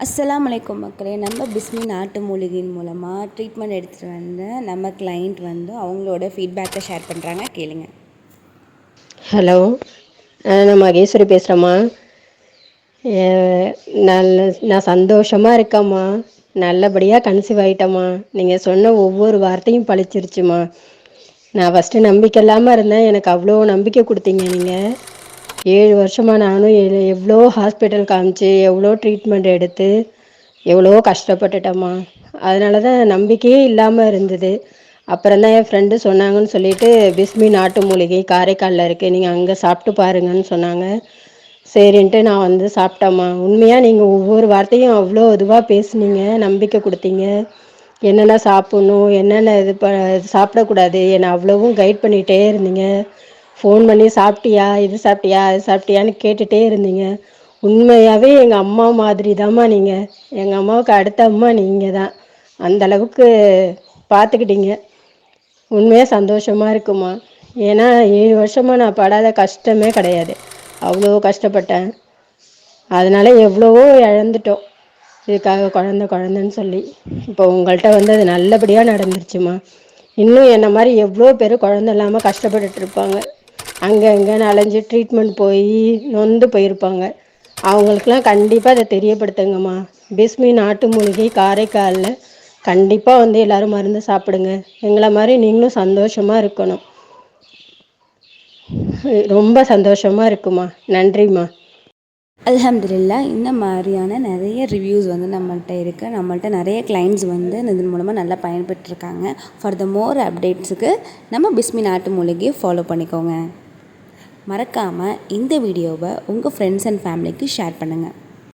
அஸ்ஸலாமு அலைக்கும் மக்களே. நம்ம பிஸ்மி நாட்டு மூலிகையின் மூலமாக ட்ரீட்மெண்ட் எடுத்துகிட்டு வந்த நம்ம கிளைண்ட் வந்து அவங்களோட ஃபீட்பேக்கை ஷேர் பண்ணுறாங்க, கேளுங்க. ஹலோ, நான் மகேஸ்வரி பேசுகிறேம்மா. நான் சந்தோஷமாக இருக்கேம்மா. நல்லபடியாக கன்சீவ் ஆகிட்டேம்மா. நீங்கள் சொன்ன ஒவ்வொரு வார்த்தையும் பழிச்சிருச்சுமா. நான் ஃபஸ்ட்டு நம்பிக்கை இல்லாமல் இருந்தேன். எனக்கு அவ்வளோ நம்பிக்கை கொடுத்தீங்க நீங்கள். 7 வருஷமாக நானும் எவ்வளோ ஹாஸ்பிட்டல் காமிச்சு எவ்வளோ ட்ரீட்மெண்ட் எடுத்து எவ்வளோ கஷ்டப்பட்டுட்டேம்மா. அதனால தான் நம்பிக்கையே இல்லாமல் இருந்தது. அப்புறம் தான் என் ஃப்ரெண்டு சொன்னாங்கன்னு சொல்லிட்டு பிஸ்மி நாட்டு மூலிகை காரைக்காலில் இருக்குது, நீங்கள் அங்கே சாப்பிட்டு பாருங்கன்னு சொன்னாங்க. சரின்ட்டு நான் வந்து சாப்பிட்டேம்மா. உண்மையாக நீங்கள் ஒவ்வொரு வார்த்தையும் அவ்வளோ இதுவாக பேசுனீங்க, நம்பிக்கை கொடுத்தீங்க. என்னென்ன சாப்பிட்ணும், என்னென்ன சாப்பிடக்கூடாது, என்னை அவ்வளவும் கைட் பண்ணிகிட்டே இருந்தீங்க. ஃபோன் பண்ணி சாப்பிட்டியா, இது சாப்பிட்டியா, அது சாப்பிட்டியான்னு கேட்டுகிட்டே இருந்தீங்க. உண்மையாகவே எங்கள் அம்மா மாதிரி தாம்மா நீங்கள். எங்கள் அம்மாவுக்கு அடுத்த அம்மா நீங்கள் தான். அந்தளவுக்கு பார்த்துக்கிட்டீங்க. உண்மையாக சந்தோஷமாக இருக்குமா. ஏன்னா 7 வருஷமாக நான் படாத கஷ்டமே கிடையாது. அவ்வளோ கஷ்டப்பட்டேன். அதனால் எவ்வளவோ இழந்துட்டோம் இதுக்காக, குழந்தைன்னு சொல்லி. இப்போ உங்கள்கிட்ட வந்து அது நல்லபடியாக நடந்துருச்சுமா. இன்னும் என்னை மாதிரி எவ்வளோ பேர் குழந்தை இல்லாமல் கஷ்டப்பட்டுட்டு இருப்பாங்க. அங்கே இங்கேன்னு அலைஞ்சு ட்ரீட்மெண்ட் போய் நொந்து போயிருப்பாங்க. அவங்களுக்கெல்லாம் கண்டிப்பாக அதை தெரியப்படுத்துங்கம்மா. பிஸ்மி நாட்டு மூலிகை காரைக்காலில் கண்டிப்பாக வந்து எல்லோரும் மருந்து சாப்பிடுங்க. எங்களை மாதிரி நீங்களும் சந்தோஷமாக இருக்கணும். ரொம்ப சந்தோஷமாக இருக்குமா. நன்றிம்மா. அல்ஹம்துலில்லாஹ். இந்த மாதிரியான நிறைய ரிவ்யூஸ் வந்து நம்மள்கிட்ட இருக்குது. நம்மள்கிட்ட நிறைய கிளைண்ட்ஸ் வந்து இதன் மூலமாக நல்லா பயன்பெற்றிருக்காங்க. ஃபார் த மோர் அப்டேட்ஸுக்கு நம்ம பிஸ்மி நாட்டு மூலிகையை ஃபாலோ பண்ணிக்கோங்க. மறக்காமல் இந்த வீடியோவை உங்கள் ஃப்ரெண்ட்ஸ் அண்ட் ஃபேமிலிக்கு ஷேர் பண்ணுங்கள்.